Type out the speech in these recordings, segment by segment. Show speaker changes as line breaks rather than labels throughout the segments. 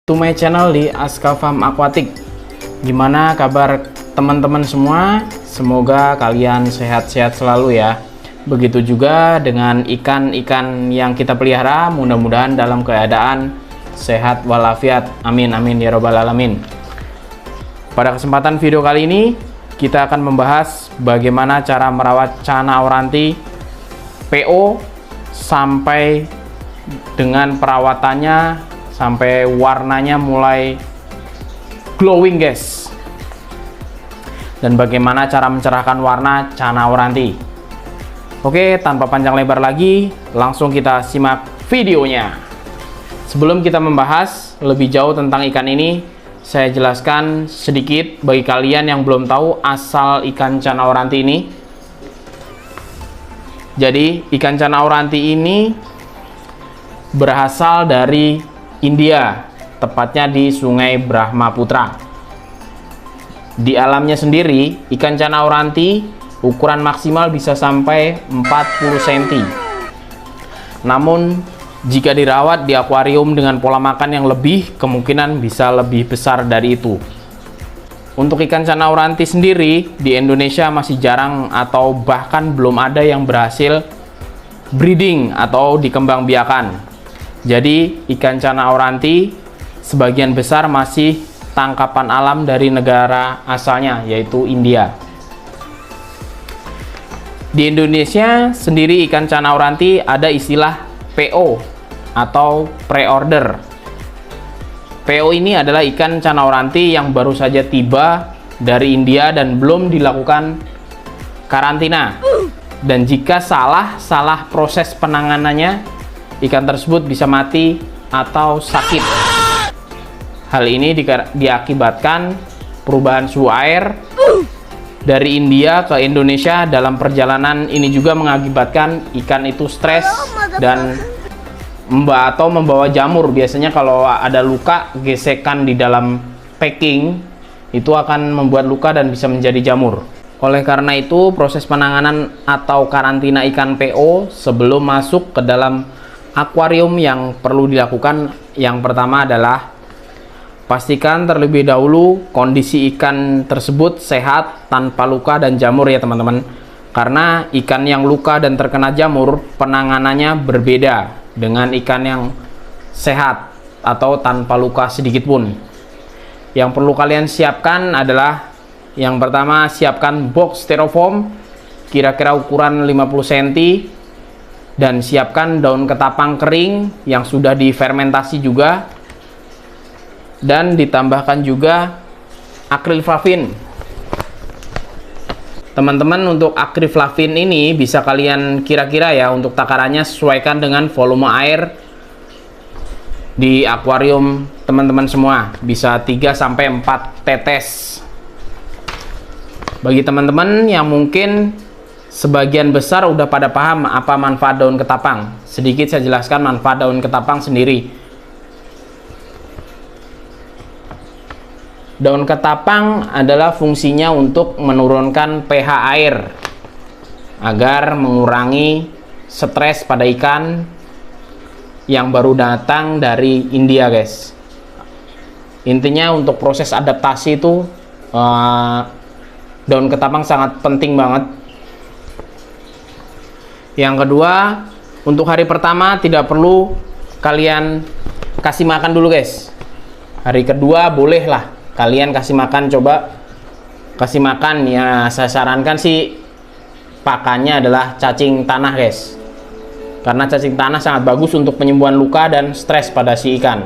to my channel di Aska Farm Aquatic. Gimana kabar teman-teman semua? Semoga kalian sehat-sehat selalu ya. Begitu juga dengan ikan-ikan yang kita pelihara, mudah-mudahan dalam keadaan sehat walafiat. Amin amin ya robbal alamin. Pada kesempatan video kali ini kita akan membahas bagaimana cara merawat cana auranti PO sampai dengan perawatannya sampai warnanya mulai glowing guys, dan bagaimana cara mencerahkan warna cana auranti. Oke, tanpa panjang lebar lagi, langsung kita simak videonya. Sebelum kita membahas lebih jauh tentang ikan ini, saya jelaskan sedikit bagi kalian yang belum tahu asal ikan cana auranti ini. Jadi ikan cana auranti ini berasal dari India, tepatnya di Sungai Brahmaputra. Di alamnya sendiri, ikan cana auranti ukuran maksimal bisa sampai 40 cm. Namun, jika dirawat di akuarium dengan pola makan yang lebih, kemungkinan bisa lebih besar dari itu. Untuk ikan cana auranti sendiri, di Indonesia masih jarang atau bahkan belum ada yang berhasil breeding atau dikembangbiakan. Jadi ikan cana auranti sebagian besar masih tangkapan alam dari negara asalnya, yaitu India. Di Indonesia sendiri ikan cana auranti ada istilah PO atau pre-order. PO ini adalah ikan cana auranti yang baru saja tiba dari India dan belum dilakukan karantina. Dan jika salah proses penanganannya, ikan tersebut bisa mati atau sakit. Hal ini diakibatkan perubahan suhu air dari India ke Indonesia. Dalam perjalanan ini juga mengakibatkan ikan itu stres dan membawa jamur. Biasanya kalau ada luka, gesekan di dalam packing itu akan membuat luka dan bisa menjadi jamur. Oleh karena itu, proses penanganan atau karantina ikan PO sebelum masuk ke dalam akuarium yang perlu dilakukan, yang pertama adalah pastikan terlebih dahulu kondisi ikan tersebut sehat tanpa luka dan jamur ya teman-teman. Karena ikan yang luka dan terkena jamur, penanganannya berbeda dengan ikan yang sehat atau tanpa luka sedikit pun. Yang perlu kalian siapkan adalah, yang pertama, siapkan box styrofoam kira-kira ukuran 50 cm. Dan siapkan daun ketapang kering yang sudah difermentasi juga, dan ditambahkan juga akrylflavin. Teman-teman, untuk akrylflavin ini bisa kalian kira-kira ya, untuk takarannya sesuaikan dengan volume air di akuarium teman-teman semua, bisa 3-4 tetes. Bagi teman-teman yang mungkin sebagian besar udah pada paham apa manfaat daun ketapang, sedikit saya jelaskan manfaat daun ketapang sendiri. Daun ketapang adalah fungsinya untuk menurunkan pH air agar mengurangi stres pada ikan yang baru datang dari India guys. Intinya untuk proses adaptasi itu daun ketapang sangat penting banget. Yang kedua, untuk hari pertama tidak perlu kalian kasih makan dulu guys. Hari kedua bolehlah kalian kasih makan, coba kasih makan ya. Saya sarankan sih pakannya adalah cacing tanah guys, karena cacing tanah sangat bagus untuk penyembuhan luka dan stres pada si ikan.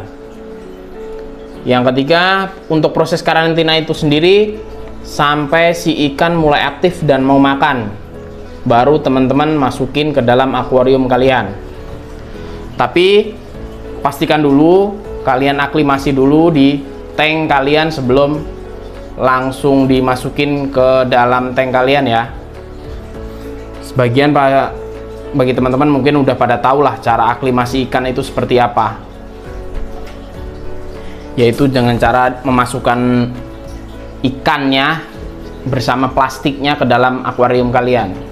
Yang ketiga, untuk proses karantina itu sendiri sampai si ikan mulai aktif dan mau makan, baru teman-teman masukin ke dalam akuarium kalian. Tapi pastikan dulu kalian aklimasi dulu di tank kalian sebelum langsung dimasukin ke dalam tank kalian ya. Sebagian bagi teman-teman mungkin udah pada tahu lah cara aklimasi ikan itu seperti apa, yaitu dengan cara memasukkan ikannya bersama plastiknya ke dalam akuarium kalian.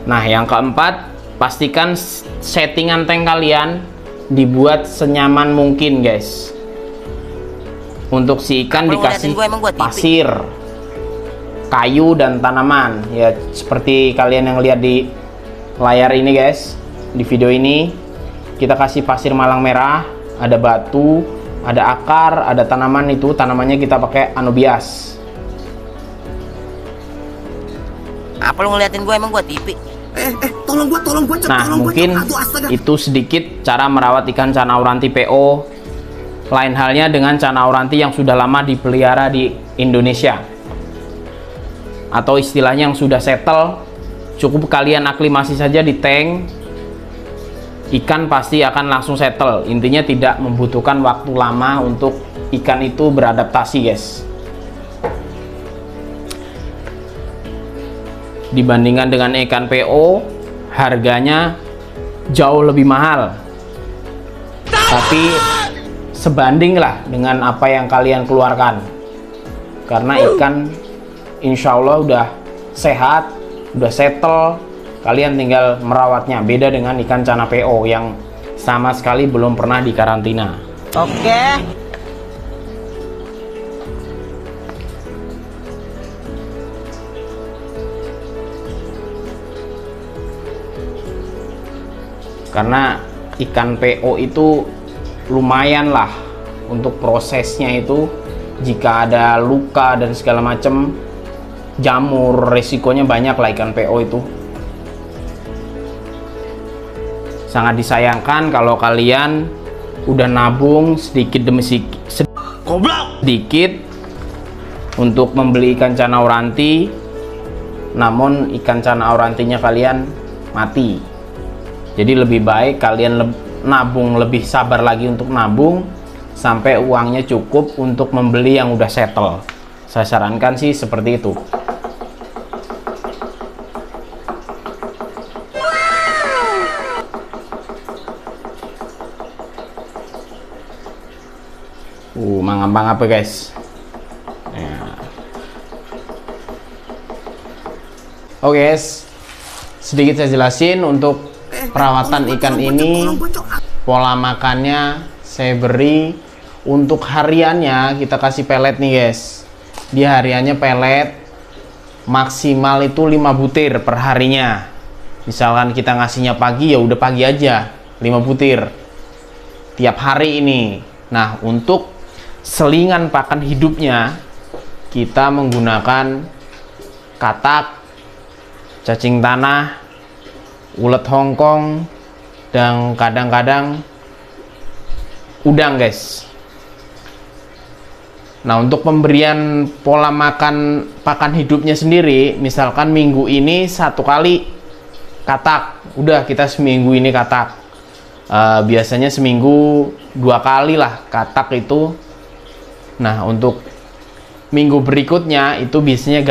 Nah, yang keempat, pastikan settingan tank kalian dibuat senyaman mungkin guys. Untuk si ikan dikasih pasir, kayu, dan tanaman ya, seperti kalian yang lihat di layar ini guys. Di video ini kita kasih pasir malang merah, ada batu, ada akar, ada tanaman. Itu tanamannya kita pakai anubias.
Apa lu ngeliatin gue, emang gue tipi?
Tolong gua,
Nah, mungkin itu sedikit cara merawat ikan cana auranti PO. Lain halnya dengan cana auranti yang sudah lama dipelihara di Indonesia, atau istilahnya yang sudah settle. Cukup kalian aklimasi saja di tank, ikan pasti akan langsung settle. Intinya tidak membutuhkan waktu lama untuk ikan itu beradaptasi guys. Dibandingkan dengan ikan PO, harganya jauh lebih mahal, tapi sebanding lah dengan apa yang kalian keluarkan, karena ikan insya Allah udah sehat, udah settle, kalian tinggal merawatnya. Beda dengan ikan cana PO yang sama sekali belum pernah dikarantina.
Oke.
Karena ikan PO itu lumayan lah untuk prosesnya itu. Jika ada luka dan segala macam, jamur, resikonya banyak lah ikan PO itu. Sangat disayangkan kalau kalian udah nabung sedikit demi sedikit untuk membeli ikan cana auranti, namun ikan cana aurantinya kalian mati. Jadi lebih baik kalian nabung, lebih sabar lagi untuk nabung sampai uangnya cukup untuk membeli yang udah settle. Saya sarankan sih seperti itu. Mangambang apa guys? Ya. Oke guys, sedikit saya jelasin untuk perawatan ikan ini. Pola makannya saya beri untuk hariannya, kita kasih pelet nih guys. Dia hariannya pelet maksimal itu 5 butir per harinya. Misalkan kita ngasihnya pagi, ya udah pagi aja 5 butir tiap hari ini. Nah, untuk selingan pakan hidupnya kita menggunakan katak, cacing tanah, ulet Hongkong, dan kadang-kadang udang guys. Nah, untuk pemberian pola makan pakan hidupnya sendiri, misalkan minggu ini 1 kali katak, udah kita seminggu ini katak. Biasanya seminggu 2 kali lah katak itu. Nah, untuk minggu berikutnya itu biasanya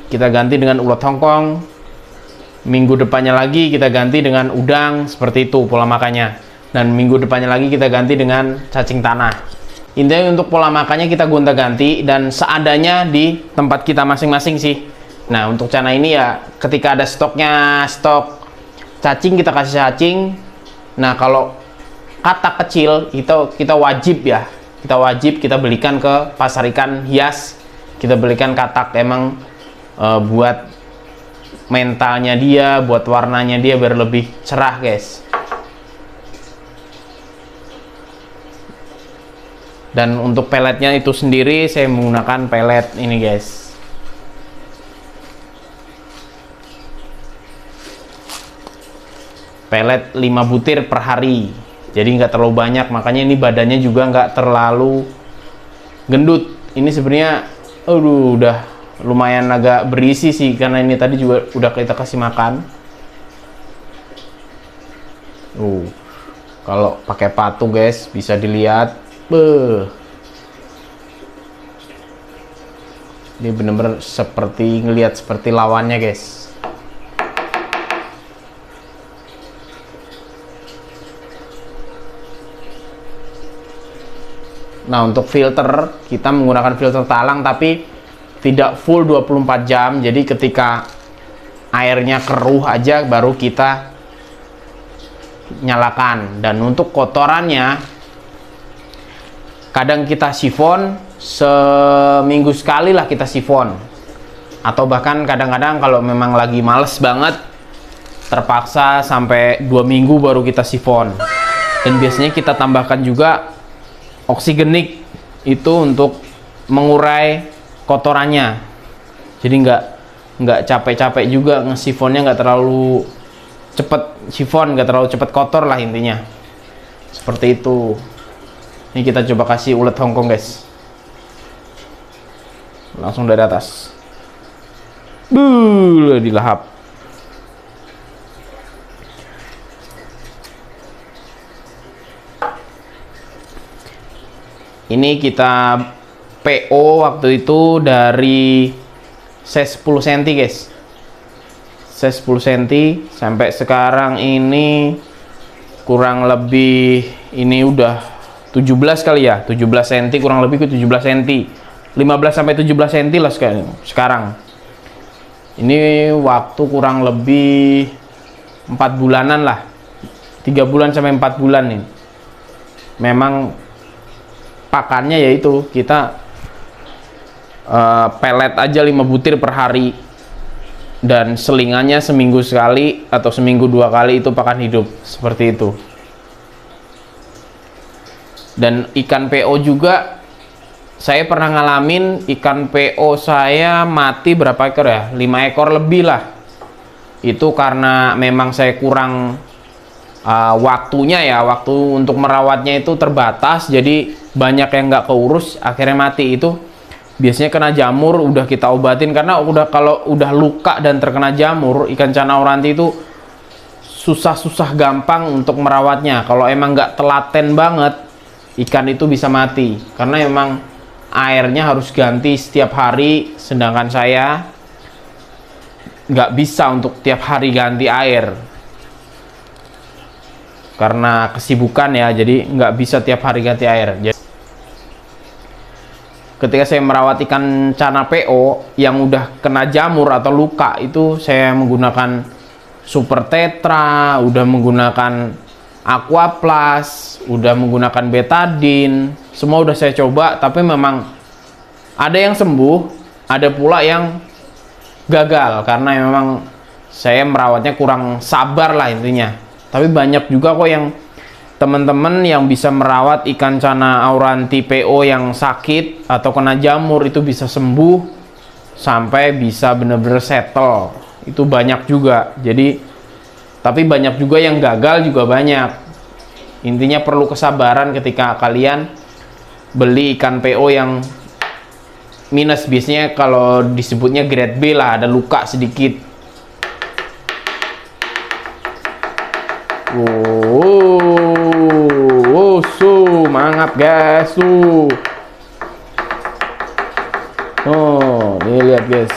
kita ganti dengan ulet Hongkong. Minggu depannya lagi kita ganti dengan udang, seperti itu pola makannya. Dan minggu depannya lagi kita ganti dengan cacing tanah. Intinya untuk pola makannya kita gonta-ganti dan seadanya di tempat kita masing-masing sih. Nah, untuk cana ini ya ketika ada stok cacing kita kasih cacing. Nah, kalau katak kecil itu kita wajib kita belikan ke pasar ikan hias. Kita belikan katak emang buat mentalnya dia, buat warnanya dia biar lebih cerah guys. Dan untuk peletnya itu sendiri saya menggunakan pelet ini guys. Pelet 5 butir per hari. Jadi nggak terlalu banyak, makanya ini badannya juga nggak terlalu gendut. Ini sebenarnya udah lumayan agak berisi sih, karena ini tadi juga udah kita kasih makan. Kalau pakai patu guys bisa dilihat, ini bener-bener seperti ngelihat seperti lawannya guys. Nah, untuk filter kita menggunakan filter talang tapi tidak full 24 jam. Jadi ketika airnya keruh aja baru kita nyalakan. Dan untuk kotorannya, kadang kita sifon, seminggu sekali lah kita sifon, atau bahkan kadang-kadang kalau memang lagi males banget, terpaksa sampai 2 minggu baru kita sifon. Dan biasanya kita tambahkan juga oksigenik, itu untuk mengurai kotorannya. Jadi nggak capek-capek juga ngesifonnya, nggak terlalu cepet sifon, nggak terlalu cepet kotor lah intinya. Seperti itu. Ini kita coba kasih ulet Hongkong, guys. Langsung dari atas. Dilahap. Ini kita PO waktu itu dari size 10 cm, guys. Size 10 cm sampai sekarang ini kurang lebih, ini udah 17 kali ya, 17 cm, kurang lebih ke 17 cm. 15 sampai 17 cm lah sekarang. Ini waktu kurang lebih 4 bulanan lah. 3 bulan sampai 4 bulan nih. Memang pakannya yaitu kita pelet aja 5 butir per hari, dan selingannya seminggu sekali atau seminggu 2 kali itu pakan hidup, seperti itu. Dan ikan PO juga saya pernah ngalamin, ikan PO saya mati berapa ekor ya, 5 ekor lebih lah. Itu karena memang saya kurang waktunya ya, waktu untuk merawatnya itu terbatas, jadi banyak yang nggak keurus, akhirnya mati. Itu biasanya kena jamur, udah kita obatin, karena kalau udah luka dan terkena jamur, ikan cana auranti itu susah gampang untuk merawatnya. Kalau emang nggak telaten banget, ikan itu bisa mati, karena emang airnya harus ganti setiap hari, sedangkan saya nggak bisa untuk tiap hari ganti air karena kesibukan ya, jadi nggak bisa tiap hari ganti air. Jadi, ketika saya merawat ikan cana PO yang udah kena jamur atau luka, itu saya menggunakan Super Tetra, udah menggunakan Aqua Plus, udah menggunakan betadine, semua udah saya coba, tapi memang ada yang sembuh, ada pula yang gagal karena memang saya merawatnya kurang sabar lah intinya. Tapi banyak juga kok yang teman-teman yang bisa merawat ikan cana auranti PO yang sakit atau kena jamur, itu bisa sembuh sampai bisa bener-bener settle. Itu banyak juga. Jadi, tapi banyak juga yang gagal juga banyak. Intinya perlu kesabaran ketika kalian beli ikan PO yang minus. Biasanya kalau disebutnya grade B lah, ada luka sedikit. Semangat guys tuh. Oh, ini lihat guys.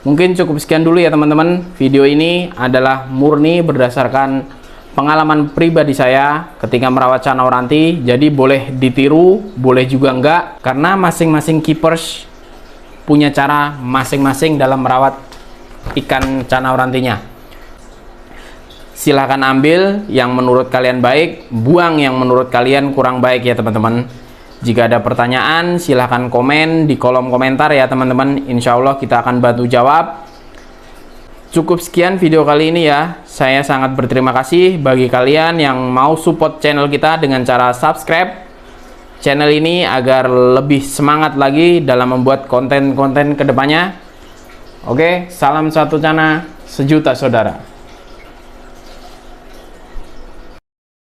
Mungkin cukup sekian dulu ya teman-teman. Video ini adalah murni berdasarkan pengalaman pribadi saya ketika merawat cana auranti. Jadi boleh ditiru, boleh juga enggak, karena masing-masing keepers punya cara masing-masing dalam merawat ikan cana aurantinya. Silahkan ambil yang menurut kalian baik, buang yang menurut kalian kurang baik ya teman-teman. Jika ada pertanyaan, silahkan komen di kolom komentar ya teman-teman. Insya Allah kita akan bantu jawab. Cukup sekian video kali ini ya. Saya sangat berterima kasih bagi kalian yang mau support channel kita dengan cara subscribe channel ini agar lebih semangat lagi dalam membuat konten-konten kedepannya. Oke, salam satu cana, sejuta saudara.